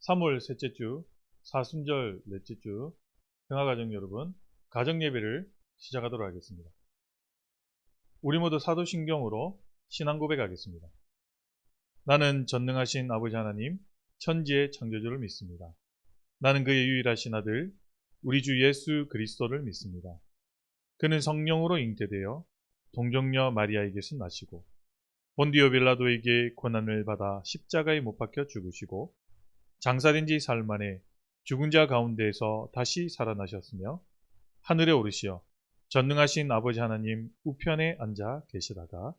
3월 셋째 주, 사순절 넷째 주, 평화가정 여러분, 가정예배를 시작하도록 하겠습니다. 우리 모두 사도신경으로 신앙 고백하겠습니다. 나는 전능하신 아버지 하나님, 천지의 창조주를 믿습니다. 나는 그의 유일하신 아들, 우리 주 예수 그리스도를 믿습니다. 그는 성령으로 잉태되어 동정녀 마리아에게서 나시고 본디오 빌라도에게 고난을 받아 십자가에 못 박혀 죽으시고 장사된 지 사흘 만에 죽은 자 가운데에서 다시 살아나셨으며 하늘에 오르시어 전능하신 아버지 하나님 우편에 앉아 계시다가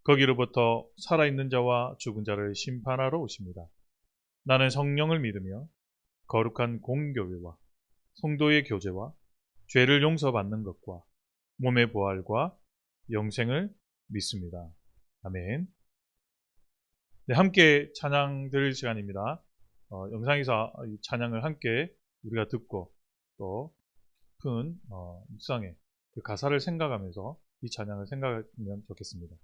거기로부터 살아있는 자와 죽은 자를 심판하러 오십니다. 나는 성령을 믿으며 거룩한 공교회와 성도의 교제와 죄를 용서받는 것과 몸의 부활과 영생을 믿습니다. 아멘. 네, 함께 찬양 드릴 시간입니다. 영상에서 이 찬양을 함께 우리가 듣고 또 큰 묵상에 그 가사를 생각하면서 이 찬양을 생각하면 좋겠습니다.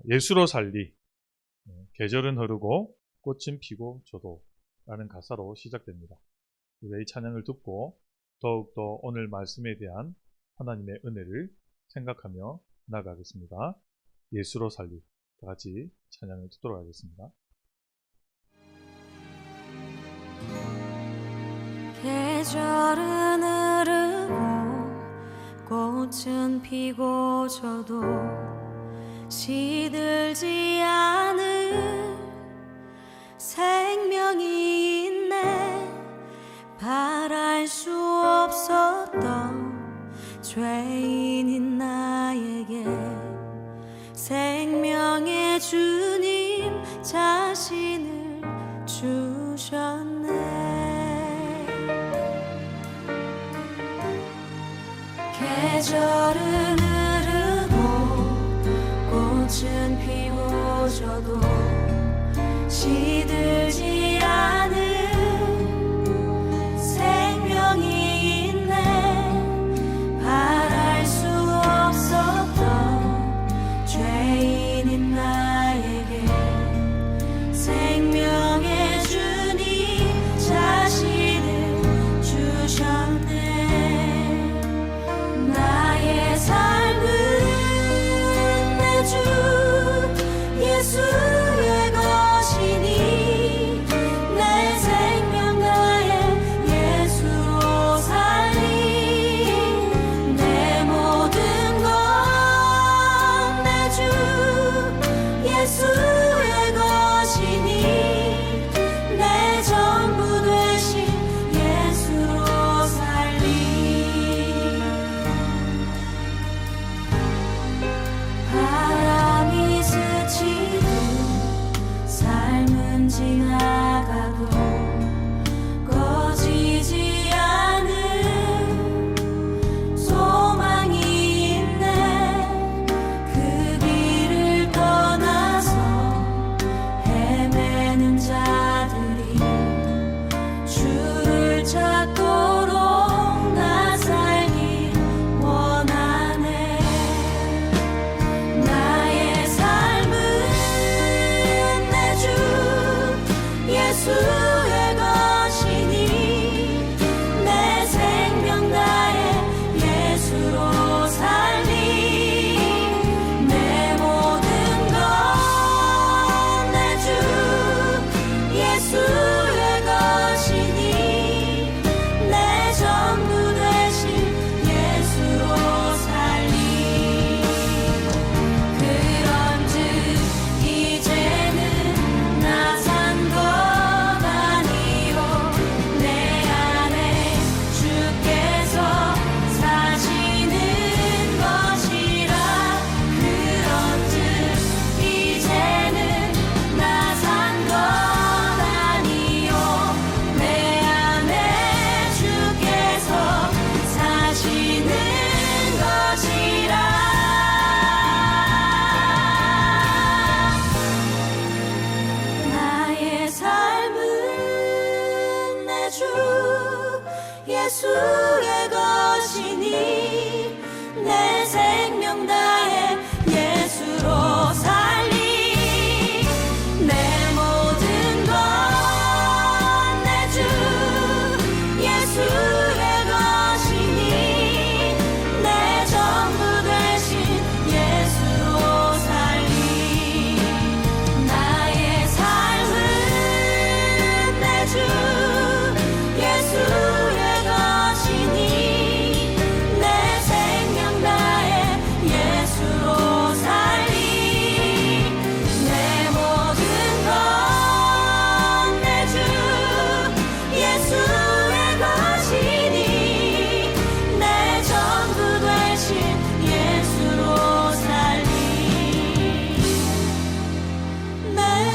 예수로 살리, 계절은 흐르고 꽃은 피고 저도 라는 가사로 시작됩니다. 우리가 이 찬양을 듣고 더욱더 오늘 말씀에 대한 하나님의 은혜를 생각하며 나아가겠습니다. 예수로 살리, 다 같이 찬양을 듣도록 하겠습니다. 계절은 흐르고 꽃은 피고 저도 시들지 않을 생명이 있네. 바랄 수 없었던 죄인인 나에게 생명의 주님 자신을 주셨네. 계절은 흐르고 꽃은 피고 저도 시들지 않을 생명이 있네. 바랄 수 없었던 죄인인 나에게 생명의 주님 자신을 주셨네. 나의 삶은 내 주 예수의 것이니 내 생명 다해 예수로 살리. 내 모든 것 내 주 예수의 것이니 내 전부 되신 예수로 살리. 바람이 스치듯 삶은 지나가도 꺼지지 않은 소망이 있네. 그 길을 떠나서 헤매는 자들이 주를 찾도록 나 살기 원하네. 나의 삶은 내 주 예수의 것이니 내 생명 다해 예수로 살리. 내 모든 것 내 주 예수의 것이니 내 전부 되신 예수로 살리. 그런즉 이제는 나 산 것 아니요 내 안에 주께서 사시는 것이라. 그런즉 이제는 나 산 것 아니요 내 안에 주께서 사시는 것이라. 나의 삶은 내 주 예수의 것이니 내 생명 다해 예수로 살리. 내 모든 것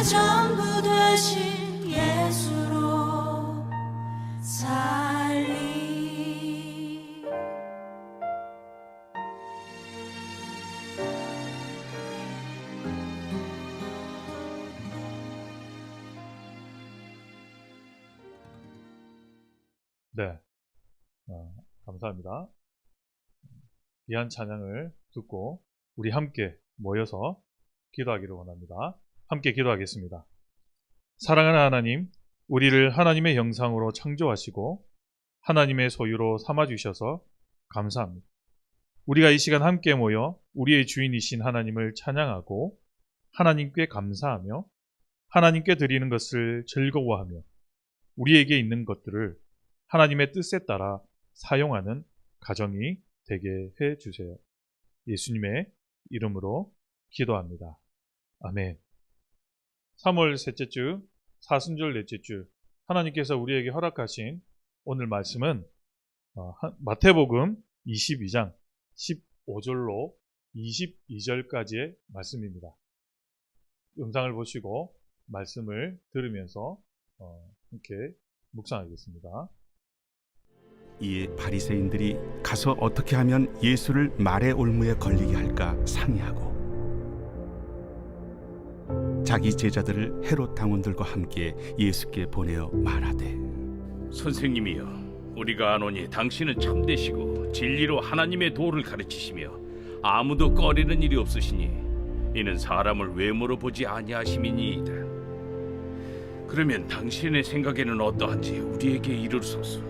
전부 되신 예수로 살리. 네, 감사합니다. 귀한 찬양을 듣고 우리 함께 모여서 기도하기를 원합니다. 함께 기도하겠습니다. 사랑하는 하나님, 우리를 하나님의 형상으로 창조하시고 하나님의 소유로 삼아주셔서 감사합니다. 우리가 이 시간 함께 모여 우리의 주인이신 하나님을 찬양하고 하나님께 감사하며 하나님께 드리는 것을 즐거워하며 우리에게 있는 것들을 하나님의 뜻에 따라 사용하는 가정이 되게 해주세요. 예수님의 이름으로 기도합니다. 아멘. 3월 셋째 주, 사순절 넷째 주, 하나님께서 우리에게 허락하신 오늘 말씀은 마태복음 22장 15절로 22절까지의 말씀입니다. 영상을 보시고 말씀을 들으면서 함께 묵상하겠습니다. 이에 바리새인들이 가서 어떻게 하면 예수를 말의 올무에 걸리게 할까 상의하고 자기 제자들을 헤롯 당원들과 함께 예수께 보내어 말하되, 선생님이여, 우리가 아노니 당신은 참되시고 진리로 하나님의 도를 가르치시며 아무도 꺼리는 일이 없으시니 이는 사람을 외모로 보지 아니하심이니이다. 그러면 당신의 생각에는 어떠한지 우리에게 이르소서.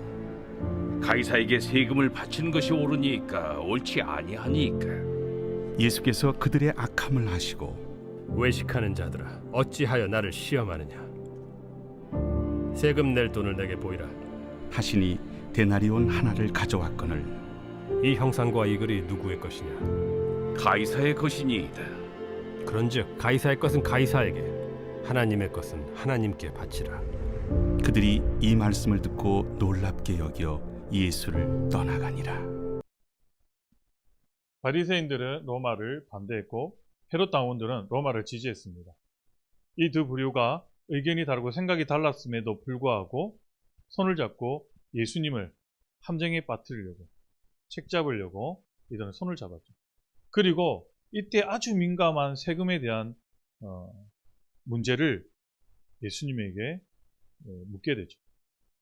가이사에게 세금을 바치는 것이 옳으니까 옳지 아니하니까. 예수께서 그들의 악함을 아시고 외식하는 자들아, 어찌하여 나를 시험하느냐? 세금 낼 돈을 내게 보이라. 하시니 데나리온 하나를 가져왔거늘 이 형상과 이 글이 누구의 것이냐? 가이사의 것이니이다. 그런즉 가이사의 것은 가이사에게, 하나님의 것은 하나님께 바치라. 그들이 이 말씀을 듣고 놀랍게 여겨 예수를 떠나가니라. 바리새인들은 로마를 반대했고 헤롯 당원들은 로마를 지지했습니다. 이 두 부류가 의견이 다르고 생각이 달랐음에도 불구하고 손을 잡고 예수님을 함정에 빠뜨리려고, 책잡으려고 이들은 손을 잡았죠. 그리고 이때 아주 민감한 세금에 대한 문제를 예수님에게 묻게 되죠.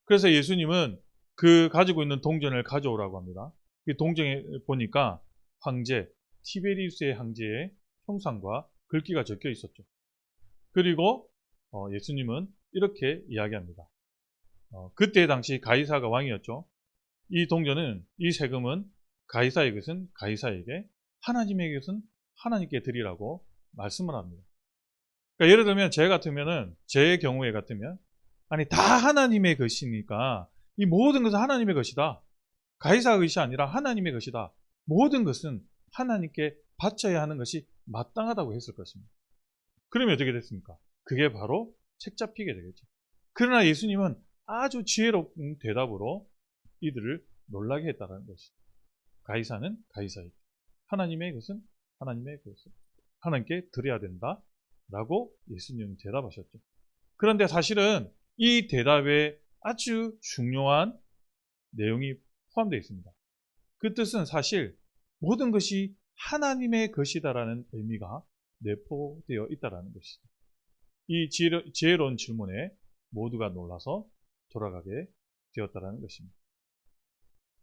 그래서 예수님은 그 가지고 있는 동전을 가져오라고 합니다. 그 동전에 보니까 황제 티베리우스의 황제의 형상과 글귀가 적혀 있었죠. 그리고 예수님은 이렇게 이야기합니다. 그때 당시 가이사가 왕이었죠. 이 동전은, 이 세금은 가이사의 것은 가이사에게, 하나님의 것은 하나님께 드리라고 말씀을 합니다. 그러니까 예를 들면 제 경우에 같으면 아니 다 하나님의 것이니까 이 모든 것은 하나님의 것이다. 가이사의 것이 아니라 하나님의 것이다. 모든 것은 하나님께 바쳐야 하는 것이 마땅하다고 했을 것입니다. 그러면 어떻게 됐습니까? 그게 바로 책 잡히게 되겠죠. 그러나 예수님은 아주 지혜로운 대답으로 이들을 놀라게 했다는 것이죠. 가이사는 가이사에게, 하나님의 것은 하나님의 것을 하나님께 드려야 된다 라고 예수님은 대답하셨죠. 그런데 사실은 이 대답에 아주 중요한 내용이 포함되어 있습니다. 그 뜻은 사실 모든 것이 하나님의 것이다라는 의미가 내포되어 있다는 것이죠. 이 지혜로운 질문에 모두가 놀라서 돌아가게 되었다는 것입니다.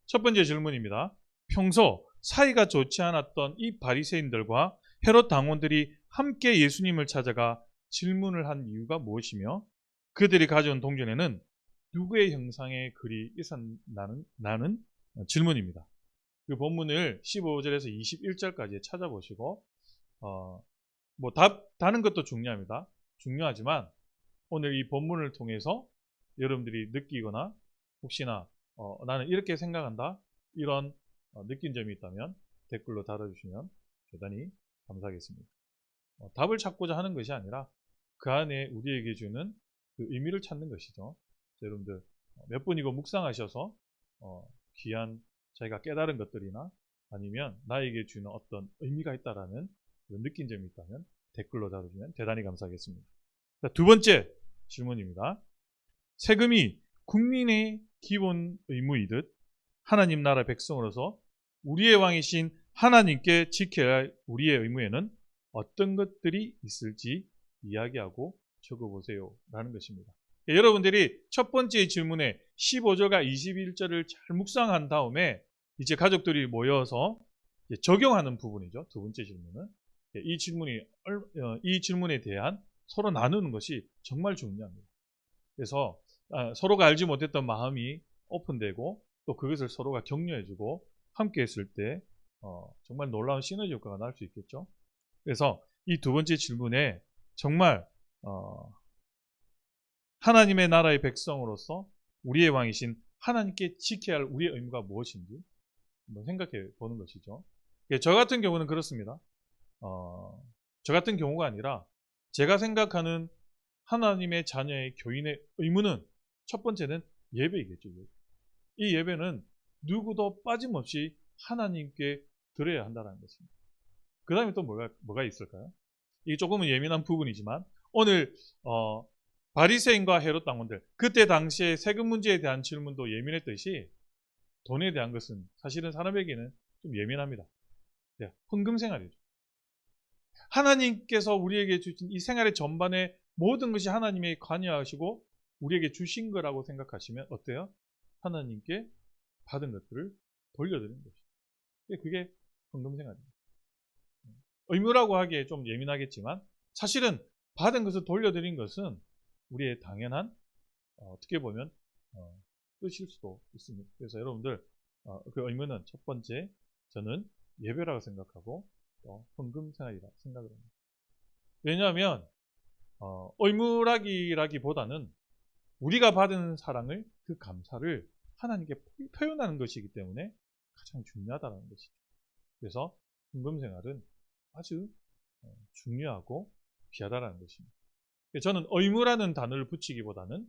첫 번째 질문입니다. 평소 사이가 좋지 않았던 이 바리새인들과 헤롯 당원들이 함께 예수님을 찾아가 질문을 한 이유가 무엇이며 그들이 가져온 동전에는 누구의 형상의 글이 있었나는 질문입니다. 그 본문을 15절에서 21절까지 찾아보시고 다른 것도 중요합니다. 중요하지만 오늘 이 본문을 통해서 여러분들이 느끼거나 혹시나 나는 이렇게 생각한다 이런 느낀 점이 있다면 댓글로 달아주시면 대단히 감사하겠습니다. 답을 찾고자 하는 것이 아니라 그 안에 우리에게 주는 그 의미를 찾는 것이죠. 여러분들 몇 분이고 묵상하셔서 귀한 자기가 깨달은 것들이나 아니면 나에게 주는 어떤 의미가 있다라는 느낀 점이 있다면 댓글로 달아주면 대단히 감사하겠습니다. 자, 두 번째 질문입니다. 세금이 국민의 기본 의무이듯 하나님 나라 백성으로서 우리의 왕이신 하나님께 지켜야 할 우리의 의무에는 어떤 것들이 있을지 이야기하고 적어보세요 라는 것입니다. 여러분들이 첫 번째 질문에 15절과 21절을 잘 묵상한 다음에 이제 가족들이 모여서 적용하는 부분이죠. 두 번째 질문은 이 질문에 대한 서로 나누는 것이 정말 중요합니다. 그래서 서로가 알지 못했던 마음이 오픈되고 또 그것을 서로가 격려해주고 함께 했을 때 정말 놀라운 시너지 효과가 날 수 있겠죠. 그래서 이 두 번째 질문에 정말 하나님의 나라의 백성으로서 우리의 왕이신 하나님께 지켜야 할 우리의 의무가 무엇인지 한번 생각해 보는 것이죠. 저 같은 경우는 그렇습니다. 저 같은 경우가 아니라 제가 생각하는 하나님의 자녀의 교인의 의무는 첫 번째는 예배이겠죠. 이 예배는 누구도 빠짐없이 하나님께 드려야 한다는 것입니다. 그 다음에 또 뭐가 있을까요? 이게 조금은 예민한 부분이지만 오늘 바리새인과 헤롯 당원들 그때 당시에 세금 문제에 대한 질문도 예민했듯이 돈에 대한 것은 사실은 사람에게는 좀 예민합니다. 네, 헌금 생활이죠. 하나님께서 우리에게 주신 이 생활의 전반에 모든 것이 하나님이 관여하시고 우리에게 주신 거라고 생각하시면 어때요? 하나님께 받은 것들을 돌려드리는 것이죠. 그게 헌금 생활입니다. 의무라고 하기에 좀 예민하겠지만 사실은 받은 것을 돌려드린 것은 우리의 당연한 어떻게 보면 뜻일 수도 있습니다. 그래서 여러분들 그 의무는 첫 번째 저는 예배라고 생각하고 또 헌금 생활이라 생각을 합니다. 왜냐하면 의무라기보다는 우리가 받은 사랑을 그 감사를 하나님께 표현하는 것이기 때문에 가장 중요하다는 것이죠. 그래서 헌금 생활은 아주 중요하고 귀하다는 것입니다. 저는 의무라는 단어를 붙이기보다는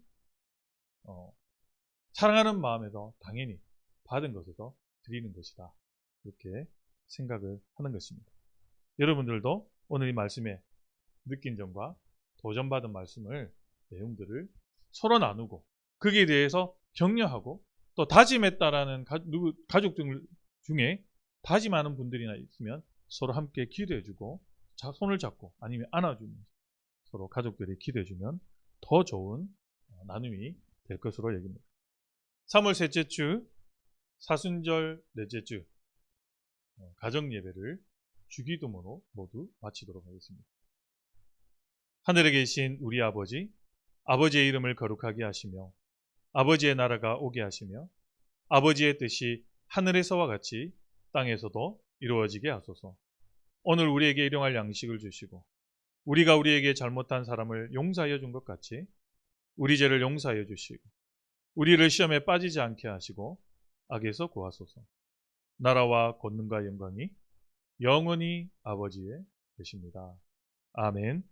사랑하는 마음에서 당연히 받은 것에서 드리는 것이다. 이렇게 생각을 하는 것입니다. 여러분들도 오늘 이 말씀에 느낀 점과 도전받은 내용들을 서로 나누고 거기에 대해서 격려하고 또 다짐했다라는 가족들 중에 다짐하는 분들이나 있으면 서로 함께 기도해주고 손을 잡고 아니면 안아주면서 서로 가족들이 기도해주면 더 좋은 나눔이 될 것으로 여깁니다. 3월 셋째 주 사순절 넷째 주 가정예배를 주기도문으로 모두 마치도록 하겠습니다. 하늘에 계신 우리 아버지, 아버지의 이름을 거룩하게 하시며 아버지의 나라가 오게 하시며 아버지의 뜻이 하늘에서와 같이 땅에서도 이루어지게 하소서. 오늘 우리에게 일용할 양식을 주시고 우리가 우리에게 잘못한 사람을 용서하여 준 것 같이 우리 죄를 용서하여 주시고 우리를 시험에 빠지지 않게 하시고 악에서 구하소서. 나라와 권능과 영광이 영원히 아버지의 되십니다. 아멘.